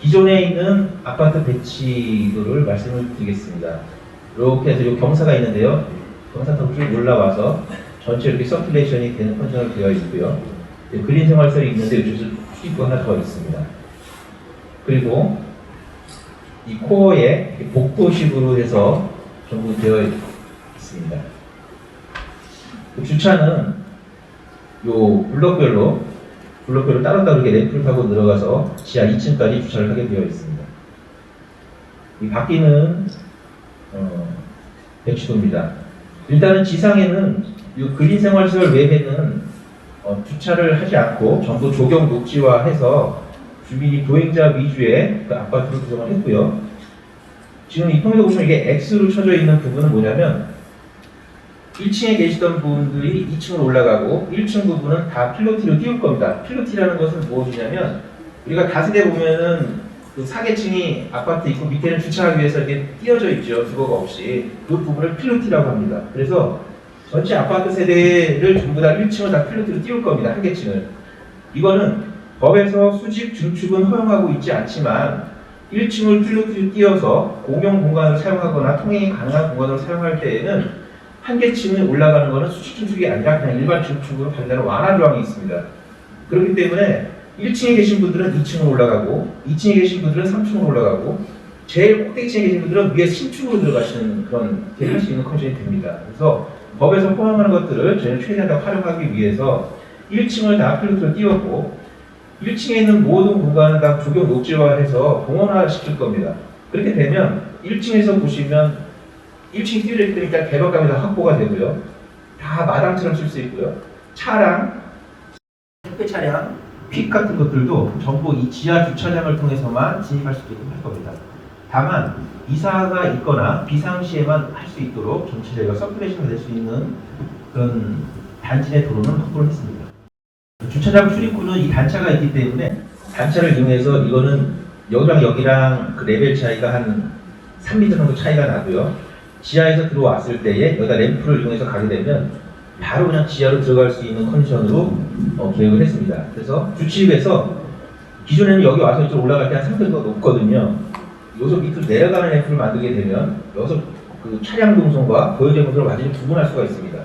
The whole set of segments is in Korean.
기존에 있는 아파트 배치도를 말씀을 드리겠습니다. 이렇게 해서 이 경사가 있는데요. 경사탑을 쭉 올라와서 전체 이렇게 서큘레이션이 되는 컨디션으로 되어 있고요. 그린 생활설이 있는데 이쪽에서 출입구 하나 더 있습니다. 그리고 이 코어에 복도식으로 해서 전부 되어 있습니다. 그 주차는 요 블록별로 따로따로 이렇게 램프를 타고 들어가서 지하 2층까지 주차를 하게 되어 있습니다. 이 바퀴는 배치도입니다. 일단은 지상에는 이 그린 생활시설 외에는 주차를 하지 않고 전부 조경 녹지화해서 주민이 보행자 위주의 그 아파트로 구성을 했고요. 지금 이 통에서 보시면 이게 X로 쳐져 있는 부분은 뭐냐면 1층에 계시던 분들이 2층으로 올라가고 1층 부분은 다 필로티로 띄울 겁니다. 필로티라는 것은 무엇이냐면 우리가 다세대 보면은 그 사계층이 아파트 있고 밑에는 주차하기 위해서 이렇게 띄어져 있죠. 주거가 없이. 그 부분을 필로티라고 합니다. 그래서 전체 아파트 세대를 전부 다 1층을 다 필로티로 띄울 겁니다. 한 개층을. 이거는 법에서 수직 중축은 허용하고 있지 않지만 1층을 필로티로 띄어서 공용 공간을 사용하거나 통행이 가능한 공간으로 사용할 때에는 한 개층을 올라가는 것은 수직 중축이 아니라 그냥 일반 중축으로 판단하는 완화 조항이 있습니다. 그렇기 때문에 1층에 계신 분들은 2층으로 올라가고 2층에 계신 분들은 3층으로 올라가고 제일 꼭대기층에 계신 분들은 위에 신축으로 들어가시는 그런 할 수 있는 컨디션이 됩니다. 그래서 법에서 포함하는 것들을 저희는 최대한 다 활용하기 위해서 1층을 다 필로티로 띄웠고 1층에 있는 모든 공간을 다 조경 녹지화해서 공원화 시킬 겁니다. 그렇게 되면 1층에서 보시면 1층이 띄워져 있으니까 개방감이 다 확보가 되고요. 다 마당처럼 쓸 수 있고요. 차량, 택배 차량, 퀵 같은 것들도 전부 이 지하 주차장을 통해서만 진입할 수 있도록 할 겁니다. 다만 이사가 있거나 비상시에만 할 수 있도록 전체 저희가 서큘레이션이 될 수 있는 그런 단지 내 도로는 확보를 했습니다. 주차장 출입구는 이 단차가 있기 때문에 단차를 이용해서 이거는 여기랑 그 레벨 차이가 한 3m 정도 차이가 나고요. 지하에서 들어왔을 때에 여기다 램프를 이용해서 가게 되면 바로 그냥 지하로 들어갈 수 있는 컨디션으로 계획을 했습니다. 그래서 주치입에서 기존에는 여기 와서 이쪽 올라갈 때 한 상태가 높거든요. 여기서 밑으로 내려가는 램프를 만들게 되면 여기서 그 차량 동선과 보행자 동선을 완전히 구분할 수가 있습니다.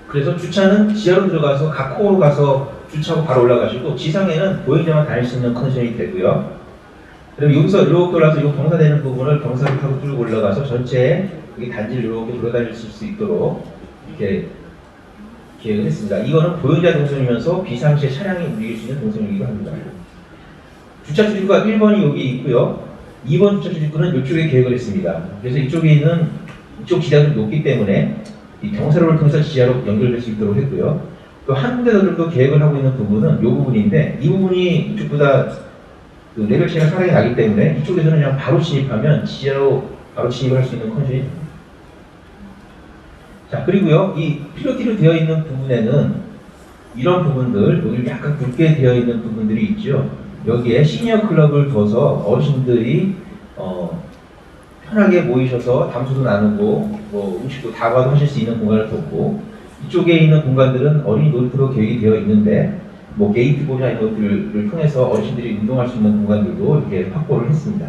그래서 주차는 지하로 들어가서 각 코어로 가서 주차하고 바로 올라가시고 지상에는 보행자만 다닐 수 있는 컨디션이 되고요. 그럼 여기서 이렇게 올라서 이 경사되는 부분을 경사를 타고 쭉 올라가서 전체에 여기 단지를 이렇게 돌아다닐 수 있도록 이렇게 계획을 했습니다. 이거는 보행자 동선이면서 비상시에 차량이 움직일 수 있는 동선이기도 합니다. 주차 출입구가 1번이 여기 있고요. 2번 주차 출입구는 이쪽에 계획을 했습니다. 그래서 이쪽에 있는 이쪽 지하가 좀 높기 때문에 이 경사로를 통해서 지하로 연결될 수 있도록 했고요. 또 한 군데 더 정도 계획을 하고 있는 부분은 이 부분인데 이 부분이 이쪽보다 그 레벨 차이가 상당히 나기 때문에 이쪽에서는 그냥 바로 진입하면 지하로 바로 진입을 할 수 있는 컨디션이 됩니다. 자, 그리고요, 이 필로티로 되어 있는 부분에는 이런 부분들, 여기 약간 굵게 되어 있는 부분들이 있죠. 여기에 시니어 클럽을 둬서 어르신들이 편하게 모이셔서 담소도 나누고 뭐 음식도 다과도 하실 수 있는 공간을 뒀고, 이쪽에 있는 공간들은 어린이 놀이터로 계획이 되어 있는데 뭐 게이트볼이나 이런 것들을 통해서 어르신들이 운동할 수 있는 공간들도 이렇게 확보를 했습니다.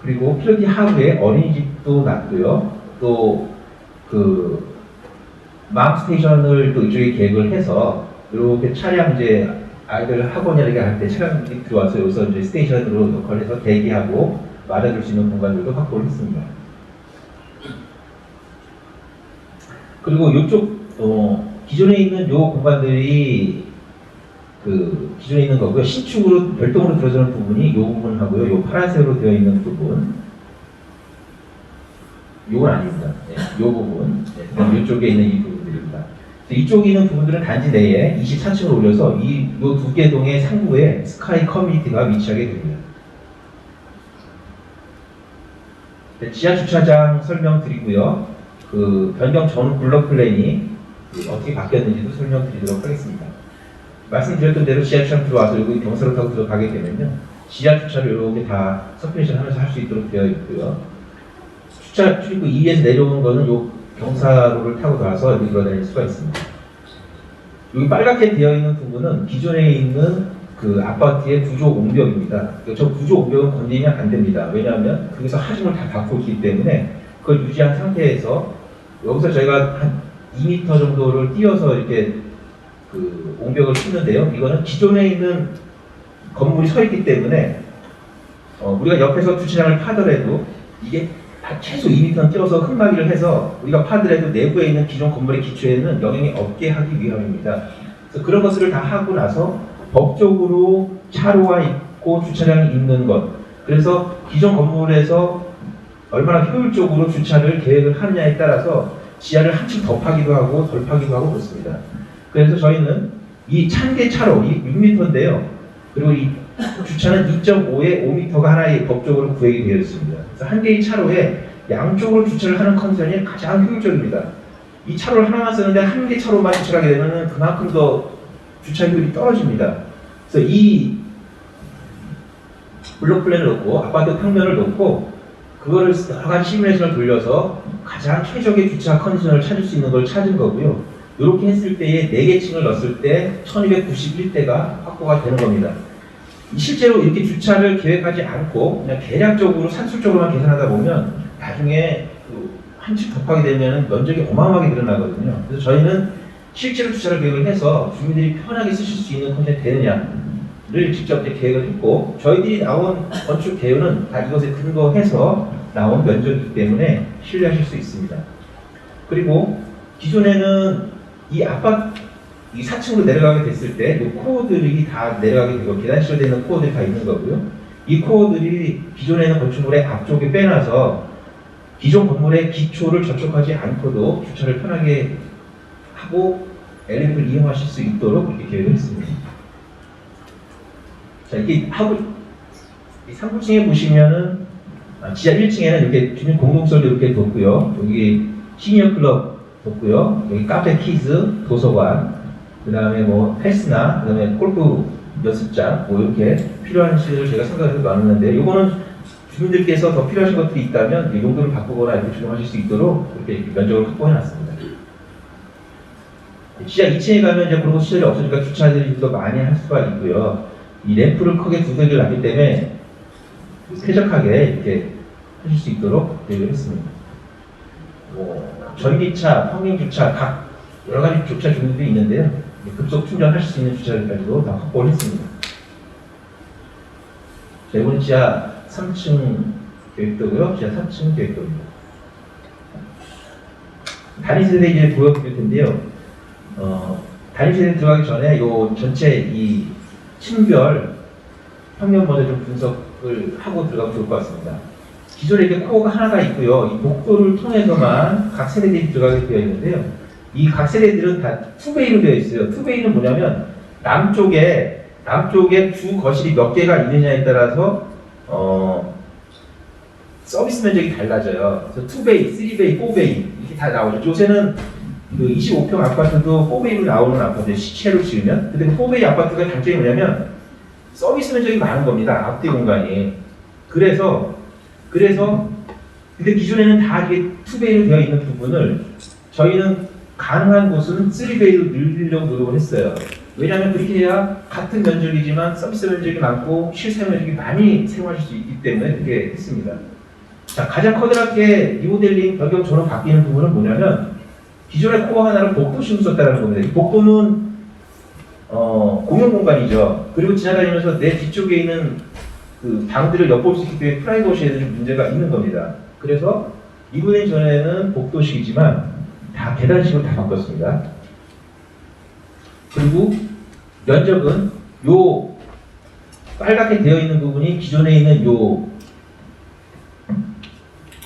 그리고 필로티 하부에 어린이집도 놨고요. 또 그 맘 스테이션을 또 이쪽에 계획을 해서 이렇게 차량 이제 아이들 학원이나 이렇게 할 때 차량들이 들어와서 여기서 이제 스테이션으로 역할해서 대기하고 맞아줄 수 있는 공간들도 확보를 했습니다. 그리고 이쪽 기존에 있는 요 공간들이 그 기존에 있는 거고요. 신축으로 별도로 들어서는 부분이 요 부분하고요. 요 파란색으로 되어 있는 부분. 요건 아닙니다. 네, 요 부분. 네, 그다음 이쪽에 있는 이 부분들입니다. 이쪽에 있는 부분들은 단지 내에 24층을 올려서 요 두 개 동의 상부에 스카이 커뮤니티가 위치하게 됩니다. 네, 지하 주차장 설명드리고요. 그 변경 전 블록 플랜이 어떻게 바뀌었는지도 설명드리도록 하겠습니다. 말씀드렸던 대로 지하 주차장 들어와서 여기 경사로 타고 들어가게 되면요. 지하 주차를 이렇게 다 서큘레이션 하면서 할 수 있도록 되어 있고요. 주차 출입구 2에서 내려오는 거는 요 경사로를 타고 들어와서 여기 돌아다닐 수가 있습니다. 여기 빨갛게 되어 있는 부분은 기존에 있는 그 아파트의 구조 옹벽입니다. 저 구조 옹벽은 건드리면 안 됩니다. 왜냐하면 거기서 하중을 다 받고 있기 때문에 그걸 유지한 상태에서 여기서 저희가 한 2m 정도를 띄어서 이렇게 그 옹벽을 뚫는데요. 이거는 기존에 있는 건물이 서 있기 때문에 우리가 옆에서 주차장을 파더라도 이게 최소 2m는 띄어서 흙막이를 해서 우리가 파더라도 내부에 있는 기존 건물의 기초에는 영향이 없게 하기 위함입니다. 그래서 그런 것들을 다 하고 나서 법적으로 차로가 있고 주차장이 있는 것, 그래서 기존 건물에서 얼마나 효율적으로 주차를 계획을 하느냐에 따라서 지하를 한층 더 파기도 하고 덜 파기도 하고 그렇습니다. 그래서 저희는 이 찬개 차로, 이 6m인데요. 그리고 이 주차는 2.5에 5m가 하나의 법적으로 구획이 되어 있습니다. 그래서 한 개의 차로에 양쪽으로 주차를 하는 컨디션이 가장 효율적입니다. 이 차로를 하나만 쓰는데 한 개 차로만 주차하게 되면 그만큼 더 주차율이 떨어집니다. 그래서 이 블록 플랜을 놓고 아파트 평면을 놓고 그거를 여러 가지 시뮬레이션을 돌려서 가장 최적의 주차 컨디션을 찾을 수 있는 걸 찾은 거고요. 이렇게 했을 때에 4개 층을 넣었을 때 1291대가 확보가 되는 겁니다. 실제로 이렇게 주차를 계획하지 않고 그냥 대략적으로 산술적으로만 계산하다 보면 나중에 한 층 더 하게 되면 면적이 어마어마하게 늘어나거든요. 그래서 저희는 실제로 주차를 계획을 해서 주민들이 편하게 쓰실 수 있는 컨텐츠 되느냐를 직접 계획을 했고, 저희들이 나온 건축 개요는 다 이것에 근거해서 나온 면적이기 때문에 신뢰하실 수 있습니다. 그리고 기존에는 이 아파트 이 4층으로 내려가게 됐을 때 이 코어들이 다 내려가게 되고 계단식으로 되는 코어들이 다 있는 거고요. 이 코어들이 기존에는 건축물의 앞쪽에 빼놔서 기존 건물의 기초를 접촉하지 않고도 주차를 편하게 하고 엘리베이터를 이용하실 수 있도록 그렇게 계획을 했습니다. 자, 이렇게 하고 3층에 보시면은 지하 1층에는 이렇게 주민 공동설도 이렇게 뒀고요. 여기 시니어 클럽 뒀고요. 여기 카페 키즈, 도서관, 그 다음에 뭐 헬스나, 그 다음에 골프 연습장, 뭐 이렇게 필요한 시설을 제가 생각해서 나눴는데, 요거는 주민들께서 더 필요하신 것들이 있다면 용도를 바꾸거나 이렇게 조정하실 수 있도록 이렇게 면적을 확보해 놨습니다. 지하 2층에 가면 이제 그런 시설이 없으니까 주차들이 더 많이 할 수가 있고요. 이 램프를 크게 두세 개를 놨기 때문에 쾌적하게 이렇게 하실 수 있도록 계획을 했습니다. 뭐 전기차, 평행주차, 각 여러 가지 주차 종류들이 있는데요. 급속 충전하실 수 있는 주차장까지도 다 확보를 했습니다. 자, 이번은 지하 3층 계획도고요. 지하 3층 계획도입니다. 단위 세대 이제 보여드릴 텐데요. 단위 세대 들어가기 전에 요 전체 이 층별 평면 먼저 좀 분석을 하고 들어가면 좋을 것 같습니다. 기존에 이렇게 코어가 하나가 있고요. 이 복도를 통해서만 각 세대들이 들어가게 되어 있는데요. 이 각 세대들은 다 투베이로 되어 있어요. 투베이는 뭐냐면 남쪽에 주 거실이 몇 개가 있느냐에 따라서 서비스 면적이 달라져요. 그래서 투베이, 쓰리베이, 포베이 이렇게 다 나오죠. 요새는 그 25평 아파트도 4베이로 나오는 아파트, 시체로 지으면. 근데 그 4베이 아파트가 단점이 뭐냐면 서비스 면적이 많은 겁니다. 앞뒤 공간이. 그래서 근데 기존에는 다 이게 2베이로 되어 있는 부분을 저희는 가능한 곳은 3베이로 늘리려고 노력을 했어요. 왜냐하면 그렇게 해야 같은 면적이지만 서비스 면적이 많고 실사 면적이 많이 사용하실 수 있기 때문에 그렇게 했습니다. 자, 가장 커다랗게 리모델링 변경 전후 바뀌는 부분은 뭐냐면 기존의 코어 하나를 복도식으로 썼다는 겁니다. 이 복도는 공용 공간이죠. 그리고 지나다니면서 내 뒤쪽에 있는 그 방들을 엿볼 수 있기 때문에 프라이버시에도 좀 문제가 있는 겁니다. 그래서 이분의 전에는 복도식이지만 다 계단식으로 다 바꿨습니다. 그리고 면적은 요 빨갛게 되어 있는 부분이 기존에 있는 요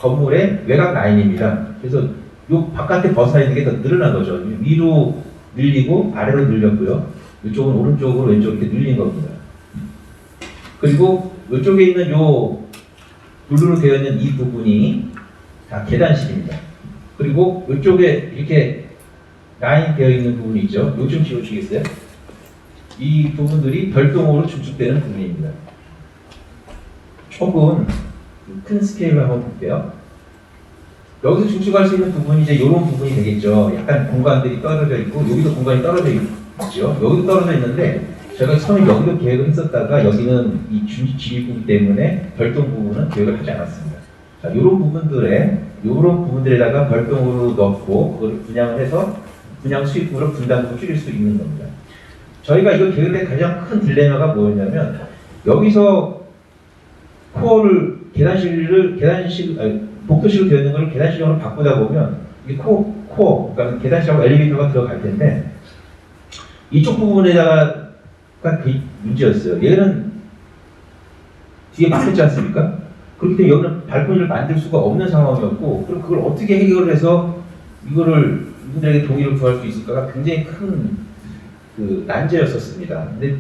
건물의 외곽 라인입니다. 그래서 요 바깥에 벗어나 있는 게 더 늘어난 거죠. 위로 늘리고 아래로 늘렸고요. 이쪽은 오른쪽으로 왼쪽으로 이렇게 늘린 겁니다. 그리고 이쪽에 있는 요 블루로 되어 있는 이 부분이 다 계단식입니다. 그리고 이쪽에 이렇게 라인 되어 있는 부분이 있죠. 요 좀 지워주시겠어요? 이 부분들이 별도목으로 중축되는 부분입니다. 조금 큰 스케일로 한번 볼게요. 여기서 중축할 수 있는 부분이 이제 이런 부분이 되겠죠. 약간 공간들이 떨어져 있고 여기도 공간이 떨어져 있죠. 여기도 떨어져 있는데 제가 처음에 여기도 계획을 했었다가 여기는 이 지휘부 때문에 별동 부분은 계획을 하지 않았습니다. 자, 이런 부분들에다가 별동으로 넣고 그걸 분양을 해서 분양 수익으로 분담금을 줄일 수 있는 겁니다. 저희가 이거 계획할 때 가장 큰 딜레마가 뭐였냐면 여기서 코어를 복도식으로 되어 있는 걸 계단식으로 바꾸다 보면 이 코어, 그러니까 계단식하고 엘리베이터가 들어갈 텐데 이쪽 부분에다가 그 문제였어요. 얘는 뒤에 막혔지 않습니까? 그렇기 때문에 여기는 발코니를 만들 수가 없는 상황이었고, 그럼 그걸 어떻게 해결을 해서 이거를 이분들에게 동의를 구할 수 있을까가 굉장히 큰 난제였었습니다. 근데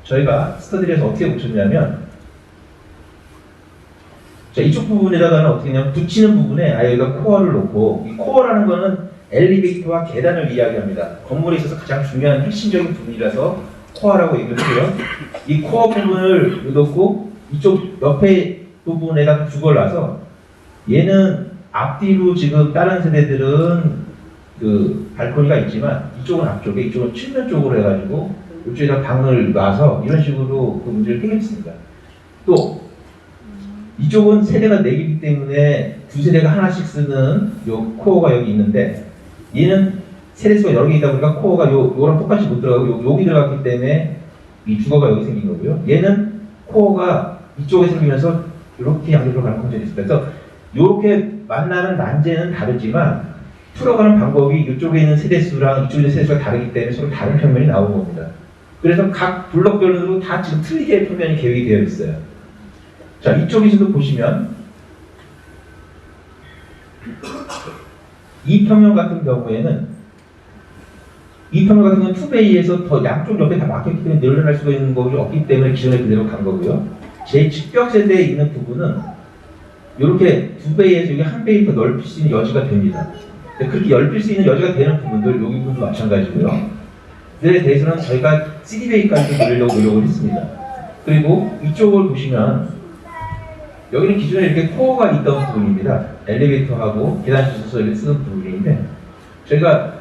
저희가 스터디에서 어떻게 붙였냐면, 자, 이쪽 부분에다가는 어떻게 했냐면 붙이는 부분에 아예 여기가 코어를 놓고, 이 코어라는 거는 엘리베이터와 계단을 이야기합니다. 건물에 있어서 가장 중요한 핵심적인 부분이라서 코어라고 얘기를 해요. 이 코어 부분을 놓고 이쪽 옆에 부분에다 주걸 놔서 얘는 앞뒤로 지금 다른 세대들은 그 발코니가 있지만 이쪽은 앞쪽에, 이쪽은 측면 쪽으로 해가지고 이쪽에다 방을 놔서 이런 식으로 그 문제를 해결했습니다. 또 이쪽은 세대가 4개이기 때문에 두 세대가 하나씩 쓰는 요 코어가 여기 있는데 얘는 세대수가 여러 개 있다 보니까 코어가 요랑 똑같이 못 들어가고 여기 들어갔기 때문에 이 주거가 여기 생긴 거고요. 얘는 코어가 이쪽에 생기면서 이렇게 양쪽으로 가는空間이 있습니다. 그래서 이렇게 만나는 난제는 다르지만 풀어가는 방법이 이쪽에 있는 세대수랑 이쪽에 있는 세대수가 다르기 때문에 서로 다른 평면이 나오는 겁니다. 그래서 각 블록별로 다 지금 틀리게 평면이 계획이 되어 있어요. 자, 이쪽에서도 보시면 이 평면 같은 경우에는 투베이에서 더 양쪽 옆에 다 막혔기 때문에 늘어날 수가 있는 것이 없기 때문에 기존에 그대로 간 거고요. 제 직벽 세대에 있는 부분은 이렇게 2베이에서 여기 1베이 더 넓힐 수 있는 여지가 됩니다. 그렇게 넓힐 수 있는 여지가 되는 부분들, 여기 부분도 마찬가지고요. 그에 대해서는 저희가 3베이까지 늘리려고 노력을 했습니다. 그리고 이쪽을 보시면 여기는 기존에 이렇게 코어가 있던 부분입니다. 엘리베이터하고 계단 주소서 이렇게 쓰는 부분인데 저희가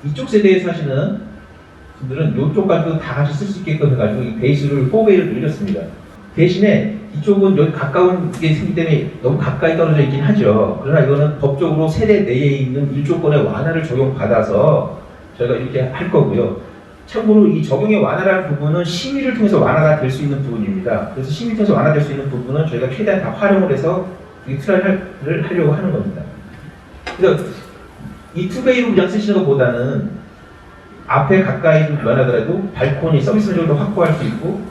이쪽 세대에 사시는 분들은 이쪽까지도 다 같이 쓸 수 있게끔 해가지고 이 베이스를 4베이를 늘렸습니다. 대신에 이쪽은 여기 가까운 게 생기기 때문에 너무 가까이 떨어져 있긴 하죠. 그러나 이거는 법적으로 세대 내에 있는 일조권의 완화를 적용받아서 저희가 이렇게 할 거고요. 참고로 이 적용의 완화라는 부분은 심의를 통해서 완화가 될 수 있는 부분입니다. 그래서 심의 통해서 완화될 수 있는 부분은 저희가 최대한 다 활용을 해서 이 트라이를 하려고 하는 겁니다. 그래서 이 2베이로 그냥 쓰시는 것보다는 앞에 가까이 좀 면하더라도 발코니 서비스 정도 확보할 수 있고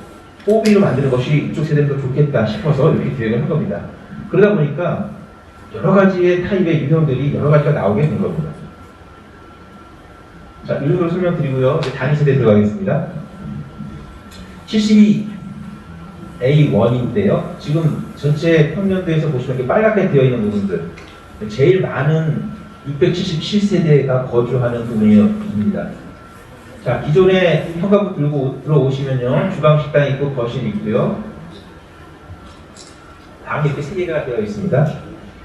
4베이로 만드는 것이 이쪽 세대는 더 좋겠다 싶어서 이렇게 계획을 한 겁니다. 그러다 보니까 여러 가지의 타입의 유형들이 여러 가지가 나오게 된 겁니다. 자, 이 정도로 설명드리고요. 이제 단위 세대 들어가겠습니다. 72A1인데요. 지금 전체 평면도에서 보시면 이렇게 빨갛게 되어 있는 부분들, 제일 많은 677세대가 거주하는 부분입니다. 자, 기존에 현관문 들고 들어오시면요, 주방 식당이 있고 거실이 있고요. 방이 이렇게 3개가 되어 있습니다.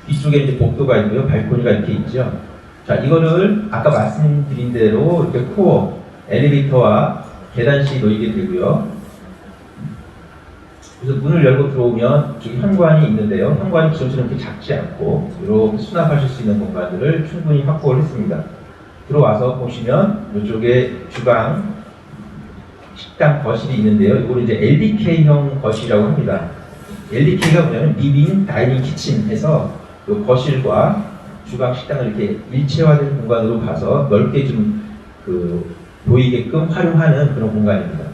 뒤쪽에 이제 복도가 있고요, 발코니가 이렇게 있죠. 자, 이거를 아까 말씀드린 대로 이렇게 코어, 엘리베이터와 계단식이 놓이게 되고요. 그래서 문을 열고 들어오면 저기 현관이 있는데요. 현관이 기존처럼 이렇게 작지 않고 이렇게 수납하실 수 있는 공간들을 충분히 확보를 했습니다. 들어와서 보시면 이쪽에 주방, 식당, 거실이 있는데요. 이걸 이제 LDK형 거실이라고 합니다. LDK가 뭐냐면 리빙, 다이닝, 키친 해서 이 거실과 주방, 식당을 이렇게 일체화된 공간으로 봐서 넓게 좀 보이게끔 활용하는 그런 공간입니다.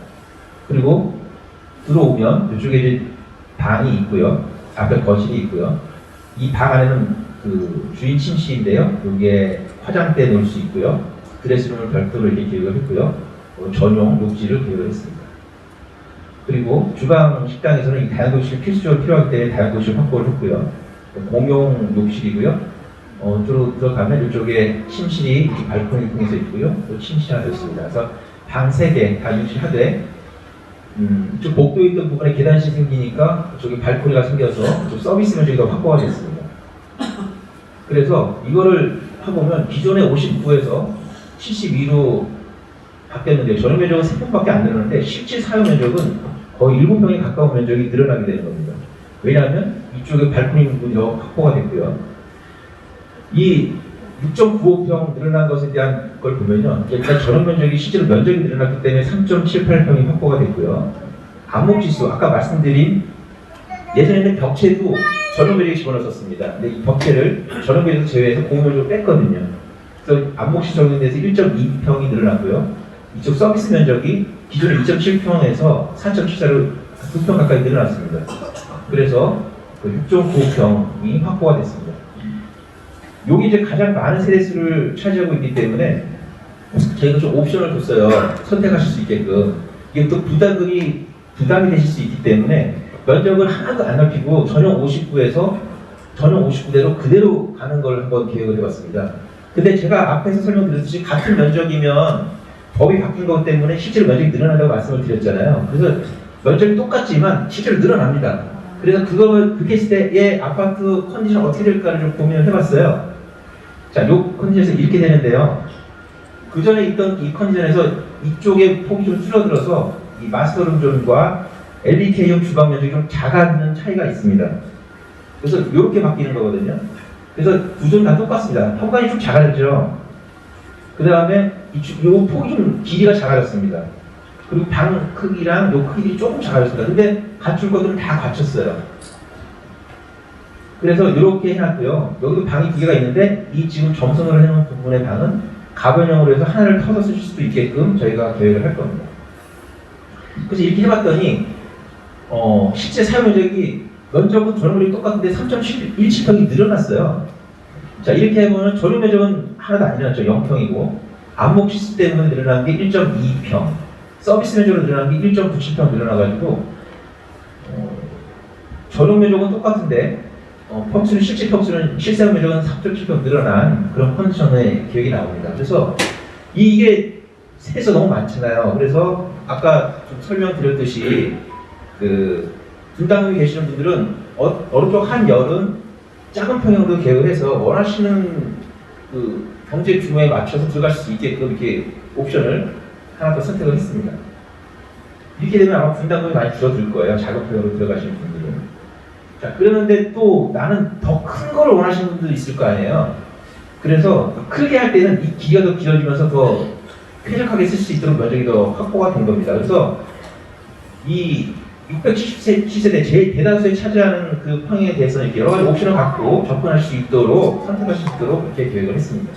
그리고 들어오면 이쪽에 이제 방이 있고요. 앞에 거실이 있고요. 이 방 안에는 주인 침실인데요. 여기에 화장대 놓을 수 있고요. 드레스룸을 별도로 이렇게 계획을 했고요. 전용 욕실을 계획을 했습니다. 그리고 주방, 식당에서는 이 다용도 욕실이 필수적으로 필요하기 때문에 다용도 욕실 확보를 했고요. 공용 욕실이고요. 들어가면 이쪽에 침실이 이렇게 발코니 통해서 있고요. 또 침실 하나 있습니다. 그래서 방 3개 다 유지하되 이쪽 복도에 있던 부분에 계단실이 생기니까 이쪽에 발코니가 생겨서 이쪽 서비스면 저기가 확보가 됐습니다. 그래서 이거를 해보면 기존의 59에서 72로 바뀌었는데 전용 면적은 3평밖에 안 늘었는데 실제 사용 면적은 거의 7평에 가까운 면적이 늘어나게 되는 겁니다. 왜냐하면 이쪽에 발코니 부분이 더 확보가 됐고요. 이 6.95평 늘어난 것에 대한 걸 보면요. 일단 전용 면적이 실제로 면적이 늘어났기 때문에 3.78평이 확보가 됐고요. 안목지수, 아까 말씀드린 예전에는 벽체도 전용 면적에 집어넣었습니다. 근데 이 벽체를 전용 면적 제외해서 공용면적으로 뺐거든요. 그래서 안목지수 적용돼서 1.2평이 늘어났고요. 이쪽 서비스 면적이 기존의 2.7평에서 4.74로 2평 가까이 늘어났습니다. 그래서 그 6.95평이 확보가 됐습니다. 여기 이제 가장 많은 세대수를 차지하고 있기 때문에 저희가 좀 옵션을 줬어요. 선택하실 수 있게끔. 이게 또 부담이 되실 수 있기 때문에 면적을 하나도 안 넓히고 전용 59에서 전용 59대로 그대로 가는 걸 한번 계획을 해봤습니다. 근데 제가 앞에서 설명드렸듯이 같은 면적이면 법이 바뀐 것 때문에 실제로 면적이 늘어난다고 말씀을 드렸잖아요. 그래서 면적이 똑같지만 실제로 늘어납니다. 그래서 그렇게 했을 때의 아파트 컨디션 어떻게 될까를 좀 고민을 해봤어요. 자, 요 컨디션에서 이렇게 되는데요. 그 전에 있던 이 컨디션에서 이쪽에 폭이 좀 줄어들어서 이 마스터룸존과 LDK형 주방 면적이 좀 작아지는 차이가 있습니다. 그래서 이렇게 바뀌는 거거든요. 그래서 두 존 다 똑같습니다. 현관이 좀 작아졌죠. 그 다음에 이 폭이 좀 길이가 작아졌습니다. 그리고 방 크기랑 요 크기 조금 작아졌습니다. 근데 갖출 것들은 다 갖췄어요. 그래서 이렇게 해놨고요. 여기도 방이 두 개가 있는데 이 지금 점선으로 해놓은 부분의 방은 가변형으로 해서 하나를 터서 쓰실 수도 있게끔 저희가 계획을 할 겁니다. 그래서 이렇게 해봤더니 실제 사용 면적은 전용 면적이 똑같은데 3.17평이 늘어났어요. 자, 이렇게 해보면 전용 면적은 하나도 안 늘어났죠. 0평이고 안목 시스 때문에 늘어난 게 1.2평, 서비스 면적으로 늘어난 게 1.97평 늘어나가지고 전용 면적은 똑같은데 실제 평수는 실사용 면적은 3.7평 늘어난 그런 컨디션의 계획이 나옵니다. 그래서 이게 세서 너무 많잖아요. 그래서 아까 좀 설명드렸듯이 그 분당에 계시는 분들은 어느 쪽 한열은 작은 평형으로 계획을 해서 원하시는 그 경제 규모에 맞춰서 들어갈 수 있게끔 이렇게 옵션을 하나 더 선택을 했습니다. 이렇게 되면 아마 분담금이 많이 줄어들 거예요. 작은 평형으로 들어가시는 분들은. 자, 그러는데 또 나는 더 큰 걸 원하시는 분들도 있을 거 아니에요. 그래서 크게 할 때는 이 길이가 더 길어지면서 더 쾌적하게 쓸 수 있도록 면적이 더 확보가 된 겁니다. 그래서 이 670세대 제일 대다수에 차지하는 그 평에 대해서 이렇게 여러 가지 옵션을 갖고 접근할 수 있도록 선택할 수 있도록 이렇게 계획을 했습니다.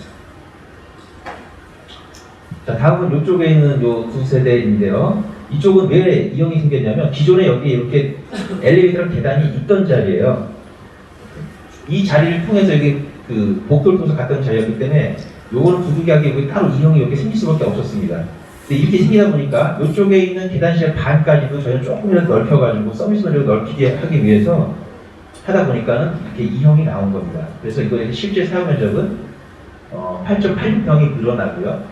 자, 다음은 이쪽에 있는 요 두 세대인데요. 이쪽은 왜 이용이 생겼냐면 기존에 여기 이렇게 엘리베이터랑 계단이 있던 자리예요. 이 자리를 통해서 여기 그 복도를 통해서 갔던 자리였기 때문에 요거는 부득이하게 여기 따로 이용이 이렇게 생길 수밖에 없었습니다. 근데 이렇게 생기다 보니까 이쪽에 있는 계단실 반까지도 저희는 조금이라도 넓혀가지고 서비스 면적을 넓히게 하기 위해서 하다 보니까는 이렇게 이형이 나온 겁니다. 그래서 이거의 실제 사용 면적은 8.86평이 늘어나고요.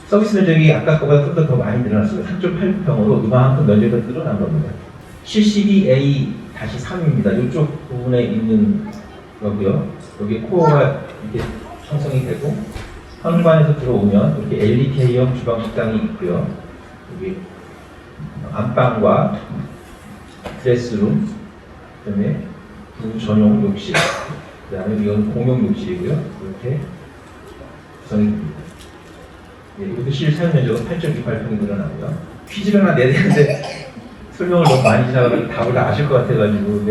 서비스 면적이 아까 거보다 좀 더 많이 늘어났습니다. 3.8평으로 이만큼 면적이 더 늘어난 겁니다. 72A-3입니다. 이쪽 부분에 있는 거고요. 여기 코어가 이렇게 형성이 되고 현관에서 들어오면 이렇게 LDK형 주방 식당이 있고요. 여기 안방과 드레스룸, 그다음에 부부 전용 욕실, 그다음에 이건 공용 욕실이고요. 이렇게 구성이 됩니다. 네, 이것도 실사용 면적은 8.28평이 늘어나고요. 퀴즈를 하나 내야 되는데 설명을 너무 많이 지나가면 답을 다 아실 것 같아가지고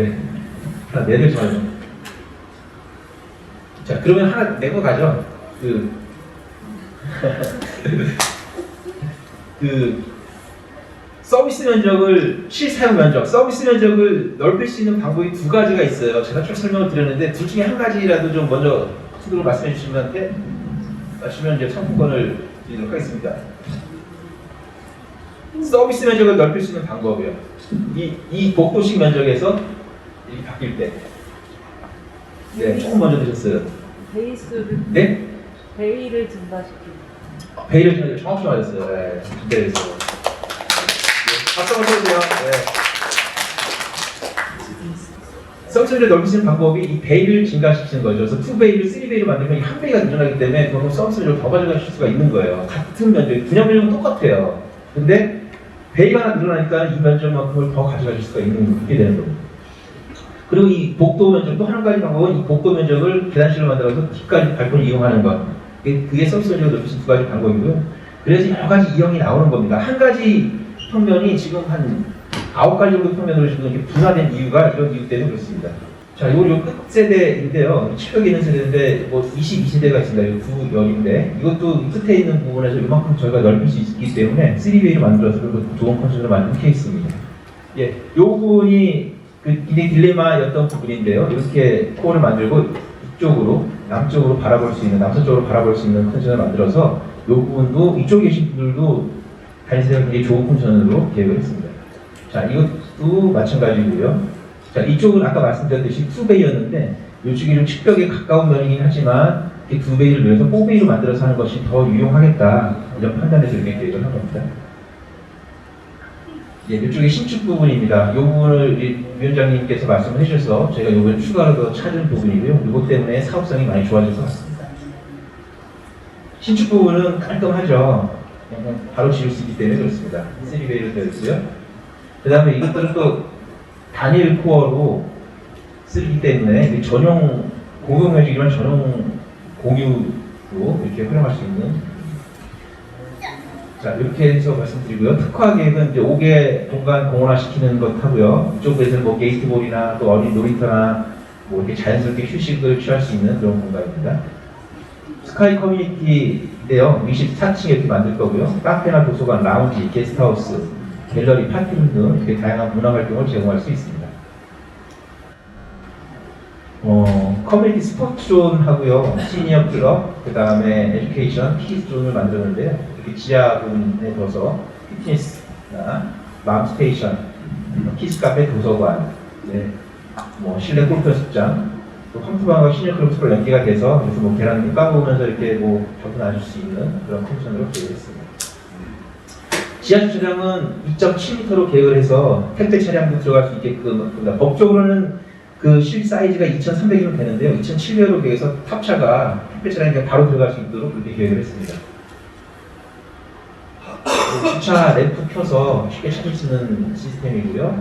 하나 내드리지 말죠. 자, 그러면 하나 내고 가죠. 서비스 면적을 실사용 면적, 서비스 면적을 넓힐 수 있는 방법이 두 가지가 있어요. 제가 쭉 설명을 드렸는데 둘 중에 한 가지라도 좀 먼저 순으로 말씀해 주시면 이제 상품권을 드리도록 하겠습니다. 서비스 면적을 넓힐 수 있는 방법이요. 이 복도식 면적에서 이렇게 바뀔 때. 네, 조금 먼저 드셨어요. 베이스를 네? 베이를 증가시키는. 베일을 좀 정확히 맞았어요. 네, 준비해서. 네, 박수 한번 쳐주세요. 네. 서비스를 넓힐 수 있는 방법이 이 베이를 증가시키는 거죠. 그래서 2베이를 3베이로 만들면 이 1베이가 늘어나기 때문에 그러면 서비스를 더 가져가실 수가 있는 거예요. 같은 면적, 분양 면적은 똑같아요. 근데 베이가 하나 늘어나니까 이 면적만큼을 더 가져가실 수가 있는 그렇게 되는 겁니다. 그리고 이 복도 면적 또 한 가지 방법은 이 복도 면적을 계단실로 만들어서 뒷까지 발코니 이용하는 것. 그게 서비스 면적을 넓힐 수 있는 두 가지 방법이고요. 그래서 여러 가지 이용이 나오는 겁니다. 한 가지 평면이 지금 한 9가지 정도 평면으로 지금 이렇게 분화된 이유가 이런 이유 때문에 그렇습니다. 자, 요 끝세대인데요. 최벽에 있는 세대인데, 22세대가 있습니다. 이 두 열인데, 이것도 끝에 있는 부분에서 이만큼 저희가 넓힐 수 있기 때문에 3B를 만들어서 그리고 좋은 컨셉으로 만든 케이스입니다. 예, 요 부분이 굉장히 딜레마였던 부분인데요. 이렇게 코어를 만들고 이쪽으로, 남쪽으로 바라볼 수 있는, 남서쪽으로 바라볼 수 있는 컨셉을 만들어서 요 부분도 이쪽에 계신 분들도 다니세요 굉장히 좋은 컨셉으로 계획을 했습니다. 자, 이것도 마찬가지고요. 자, 이쪽은 아까 말씀드렸듯이 2베이였는데 이쪽이 좀 측벽에 가까운 면이긴 하지만 이렇게 2베이를 늘려서 4베이로 만들어서 하는 것이 더 유용하겠다 이런 판단에서 이렇게 계획을 한 겁니다. 예, 이쪽이 신축 부분입니다. 이 부분을 위원장님께서 말씀을 해주셔서 저희가 이번에 추가로 더 찾은 부분이고요. 이것 때문에 사업성이 많이 좋아질 것 같습니다. 신축 부분은 깔끔하죠. 바로 지을 수 있기 때문에 그렇습니다. 3베이로 되어 있고요. 그 다음에 이것들은 또 단일 코어로 쓰기 때문에 전용 공용 면적이지만 전용 공유로 이렇게 활용할 수 있는. 자, 이렇게 해서 말씀드리고요. 특화 계획은 이제 5개 공간 공원화시키는 것 하고요. 이쪽에서는 뭐 게이트볼이나 또 어린 놀이터나 뭐 이렇게 자연스럽게 휴식을 취할 수 있는 그런 공간입니다. 스카이 커뮤니티인데요. 24층에 이렇게 만들 거고요. 카페나 도서관, 라운지, 게스트하우스, 갤러리, 파티룸 등 이렇게 다양한 문화 활동을 제공할 수 있습니다. 커뮤니티 스포츠존 하고요. 시니어 클럽, 그 다음에 에듀케이션, 키즈존을 만드는데요. 이렇게 지하분에 둬서 피트니스나 맘스테이션, 키즈 카페, 도서관, 네, 뭐 실내 골프 연습장, 또 황토방과 시니어 클럽으로 연계가 돼서 그래서 뭐 계란 까보면서 이렇게 뭐 접근하실 수 있는 그런 컨디션으로 계획했습니다. 지하 주차장은 2.7m로 계획을 해서 택배 차량도 들어갈 수 있게끔 법적으로는 그 실 사이즈가 2,300이면 되는데요. 2,700으로 계획해서 탑차가 택배 차량이 바로 들어갈 수 있도록 그렇게 계획을 했습니다. 주차 램프 켜서 쉽게 찾을 수 있는 시스템이고요.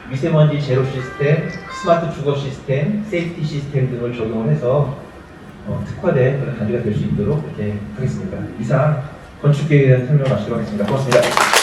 미세먼지 제로 시스템, 스마트 주거 시스템, 세이프티 시스템 등을 적용을 해서 특화된 그런 단지가 될 수 있도록 이렇게 하겠습니다. 이상 건축계획에 대한 설명을 마치도록 하겠습니다. 고맙습니다.